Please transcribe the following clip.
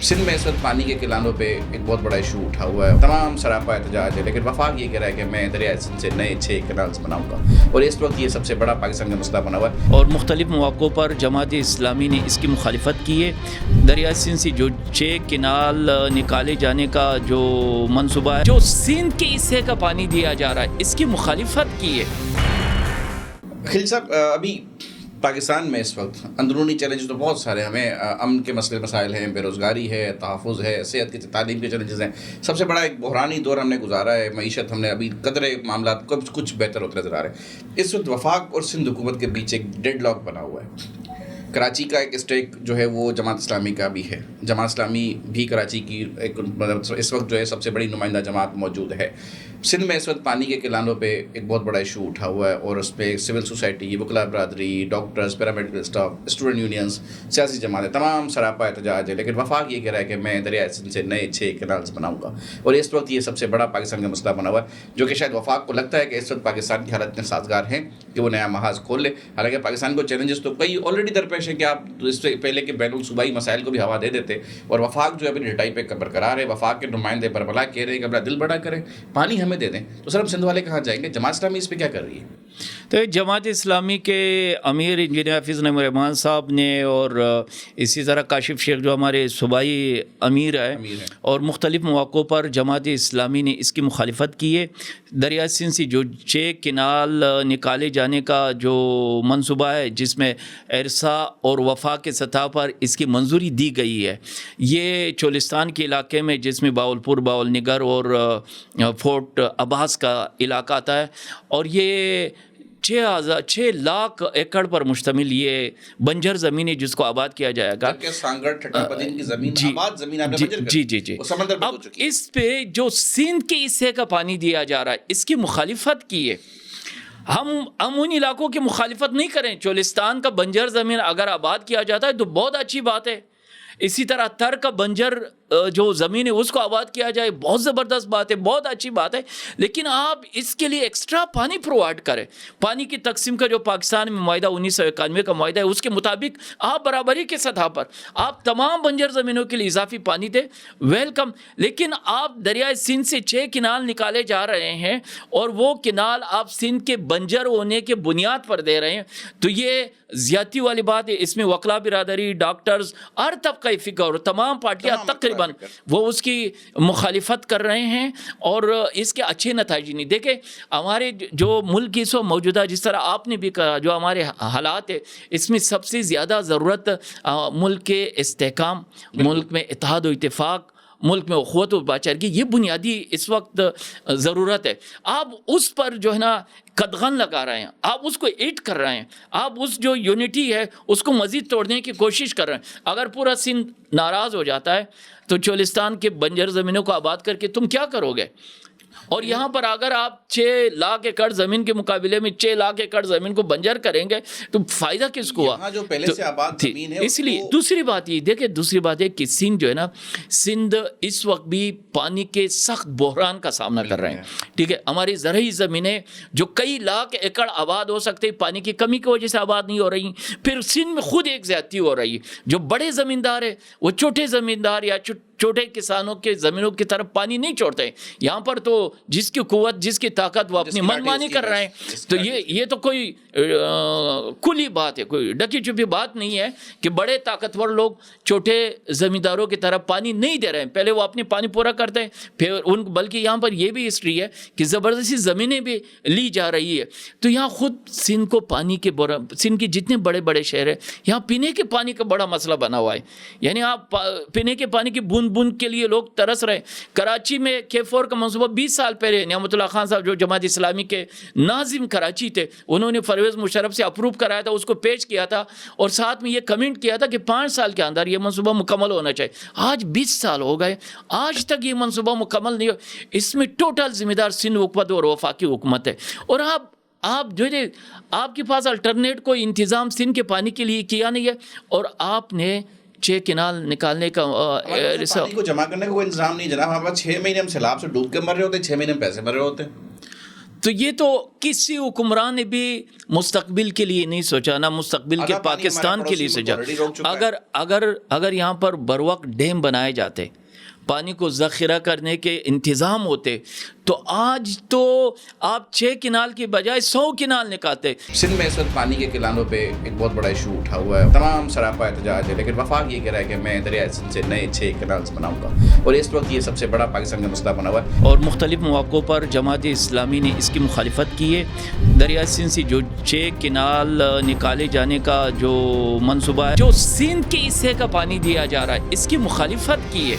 سندھ میں اس وقت پانی کے کلانوں پہ ایک بہت بڑا ایشو اٹھا ہوا ہے. تمام سراپا احتجاج ہے, لیکن وفاق یہ کہہ رہا ہے کہ میں دریائے سندھ سے نئے 6 کینالز بناؤں گا, اور اس وقت یہ سب سے بڑا پاکستان کا مسئلہ بنا ہوا ہے. اور مختلف مواقعوں پر جماعت اسلامی نے اس کی مخالفت کی ہے. دریائے سندھ سے جو 6 کینال نکالے جانے کا جو منصوبہ ہے, جو سندھ کے حصے کا پانی دیا جا رہا ہے, اس کی مخالفت کی ہے. خلیل صاحب, ابھی پاکستان میں اس وقت اندرونی چیلنجز تو بہت سارے ہیں. ہمیں امن کے مسائل ہیں, بے روزگاری ہے, تحفظ ہے, صحت کی تعلیم کے چیلنجز ہیں. سب سے بڑا ایک بحرانی دور ہم نے گزارا ہے. معیشت ہم نے ابھی قدرے معاملات کچھ بہتر ہوتے نظر آ رہے ہیں. اس وقت وفاق اور سندھ حکومت کے بیچ ایک ڈیڈ لاک بنا ہوا ہے. کراچی کا ایک اسٹیک جو ہے وہ جماعت اسلامی کا بھی ہے. جماعت اسلامی بھی کراچی کی ایک اس وقت جو ہے سب سے بڑی نمائندہ جماعت موجود ہے. سندھ میں اس وقت پانی کے کلانوں پہ ایک بہت بڑا ایشو اٹھا ہوا ہے, اور اس پہ سول سوسائٹی, وکلاء برادری, doctors, paramedical staff, student unions, سیاسی جماعتیں, تمام سراپا احتجاج ہے. لیکن وفاق یہ کہہ رہا ہے کہ میں دریائے سندھ سے نئے 6 کینالز بناؤں گا, اور اس وقت یہ سب سے بڑا پاکستان کا مسئلہ بنا ہوا ہے. جو کہ شاید وفاق کو لگتا ہے کہ اس وقت پاکستان کی حالت اتنے سازگار ہیں کہ وہ نیا محاذ کھول لے. حالانکہ پاکستان کو چیلنجز تو کئی آلریڈی درپیش ہیں کہ آپ اس سے پہلے کے بین الصوبائی مسائل کو بھی ہوا دے دیتے, اور وفاق جو ہے اپنی ڈٹائی پہ برقرار ہے. وفاق کے نمائندے بربلا کہہ رہے ہیں کہ اپنا دل بڑا کریں, پانی ہمیں دے دیں. تو سر ہم سندھ والے کہاں جائیں گے؟ جماعت اسلامی اس پہ کیا کر رہی ہے؟ تو جماعت اسلامی کے امیر انجینئر حافظ نعیم الرحمان صاحب نے, اور اسی طرح کاشف شیخ جو ہمارے صوبائی امیر ہے, اور مختلف مواقعوں پر جماعت اسلامی نے اس کی مخالفت کی ہے. دریائے سندھ سے جو 6 کینال نکالے جانے کا جو منصوبہ ہے, جس میں ارسا اور وفاق کے سطح پر اس کی منظوری دی گئی ہے, یہ چولستان کے علاقے میں, جس میں باولپور, باول نگر اور فورٹ عباس کا علاقہ آتا ہے, اور یہ 6 لاکھ ایکڑ پر مشتمل یہ بنجر زمین ہے جس کو آباد کیا جائے گا. جی. اب اس پہ جو سندھ کے حصے کا پانی دیا جا رہا ہے, اس کی مخالفت کی ہے. ہم ان علاقوں کی مخالفت نہیں کریں. چولستان کا بنجر زمین اگر آباد کیا جاتا ہے تو بہت اچھی بات ہے. اسی طرح تر کا بنجر جو زمین ہے اس کو آباد کیا جائے, بہت زبردست بات ہے, بہت اچھی بات ہے. لیکن آپ اس کے لیے ایکسٹرا پانی پرووائڈ کریں. پانی کی تقسیم کا جو پاکستان میں معاہدہ 1991 کا معاہدہ ہے, اس کے مطابق آپ برابری کے سطح پر آپ تمام بنجر زمینوں کے لیے اضافی پانی دیں, ویلکم. لیکن آپ دریائے سندھ سے 6 کینال نکالے جا رہے ہیں, اور وہ کینال آپ سندھ کے بنجر ہونے کے بنیاد پر دے رہے ہیں, تو یہ زیادتی والی بات ہے. اس میں وکلاء برادری, ڈاکٹرز, ہر طبقہ فکر اور تمام پارٹیاں تقریباً وہ اس کی مخالفت کر رہے ہیں, اور اس کے اچھے نتائج نہیں. دیکھیں ہمارے جو ملک کی سو موجودہ, جس طرح آپ نے بھی کہا, جو ہمارے حالات ہے, اس میں سب سے زیادہ ضرورت ملک کے استحکام, ملک میں اتحاد و اتفاق, ملک میں اخوت و بھائی چارگی, یہ بنیادی اس وقت ضرورت ہے. آپ اس پر جو ہے نا قدغن لگا رہے ہیں, آپ اس کو ایڈ کر رہے ہیں, آپ اس جو یونٹی ہے اس کو مزید توڑنے کی کوشش کر رہے ہیں. اگر پورا سندھ ناراض ہو جاتا ہے تو چولستان کے بنجر زمینوں کو آباد کر کے تم کیا کرو گے؟ اور یہاں پر اگر آپ 6 لاکھ ایکڑ زمین کے مقابلے میں 6 لاکھ ایکڑ زمین کو بنجر کریں گے تو فائدہ کس کو ہوا؟ جو پہلے سے آباد زمین ہے. اس لیے دوسری بات یہ دیکھیں, دوسری بات ہے کہ سندھ جو ہے نا, سندھ اس وقت بھی پانی کے سخت بحران کا سامنا کر رہے ہیں. ٹھیک ہے, ہماری زرعی زمینیں جو کئی لاکھ ایکڑ آباد ہو سکتے, پانی کی کمی کی وجہ سے آباد نہیں ہو رہی. پھر سندھ میں خود ایک زیادتی ہو رہی ہے. جو بڑے زمیندار ہیں وہ چھوٹے زمیندار یا چھوٹے کسانوں کے زمینوں کی طرف پانی نہیں چھوڑتے. یہاں پر تو جس کی قوت, جس کی طاقت, وہ اپنی منمانی کر رہے ہیں. تو یہ تو کوئی کلی بات ہے, کوئی ڈکی چھپی بات نہیں ہے کہ بڑے طاقتور لوگ چھوٹے زمینداروں کی طرف پانی نہیں دے رہے ہیں. پہلے وہ اپنی پانی پورا کرتے ہیں, پھر بلکہ یہاں پر یہ بھی ہسٹری ہے کہ زبردستی زمینیں بھی لی جا رہی ہے. تو یہاں خود سندھ کو پانی کے سندھ کے جتنے بڑے بڑے شہر ہیں, یہاں پینے کے پانی کا بڑا مسئلہ بنا ہوا ہے. یعنی آپ پینے کے پانی کی بوند کے لیے لوگ ترس رہے ہیں. کراچی میں K4 کا منصوبہ 20 سال پہلے نعمت اللہ خان صاحب جو جماعت اسلامی کے ناظم کراچی تھے, انہوں نے پرویز مشرف سے اپروو کرایا تھا, اس کو پیش کیا تھا, اور ساتھ میں یہ کمنٹ کیا تھا کہ 5 سال کے اندر یہ منصوبہ مکمل ہونا چاہیے. آج 20 سال ہو گئے, آج تک یہ منصوبہ مکمل نہیں ہو. اس میں ٹوٹل ذمہ دار سندھ حکومت اور وفاقی حکومت ہے. اور آپ جو ہے آپ کے پاس الٹرنیٹ کوئی انتظام سندھ کے پانی کے لیے کیا نہیں ہے, اور آپ نے 6 کینال نکالنے کا پانی کو جمع کرنے کا کوئی انتظام نہیں جناب. ہمارے پاس 6 مہینے ہم سیلاب سے ڈوب کے مر رہے ہوتے ہیں, 6 مہینے میں پیسے مر رہے ہوتے ہیں. تو یہ تو کسی حکمران نے بھی مستقبل کے لیے نہیں سوچا، نہ مستقبل کے پاکستان کے لیے سوچا۔ اگر یہاں پر بروقت ڈیم بنائے جاتے، پانی کو ذخیرہ کرنے کے انتظام ہوتے، تو آج تو آپ 6 کنال کی بجائے 100 کنال نکالتے۔ سندھ میں اس وقت پانی کے کلانوں پہ ایک بہت بڑا ایشو اٹھا ہوا ہے، تمام سراپا احتجاج ہے، لیکن وفاق یہ کہہ رہا ہے کہ میں دریائے سندھ سے نئے 6 کنالز بناؤں گا، اور اس وقت یہ سب سے بڑا پاکستان کا مسئلہ بنا ہوا ہے۔ اور مختلف مواقعوں پر جماعت اسلامی نے اس کی مخالفت کی ہے۔ دریائے سندھ سے جو 6 کنال نکالے جانے کا جو منصوبہ ہے، جو سندھ کے حصے کا پانی دیا جا رہا ہے، اس کی مخالفت کی ہے۔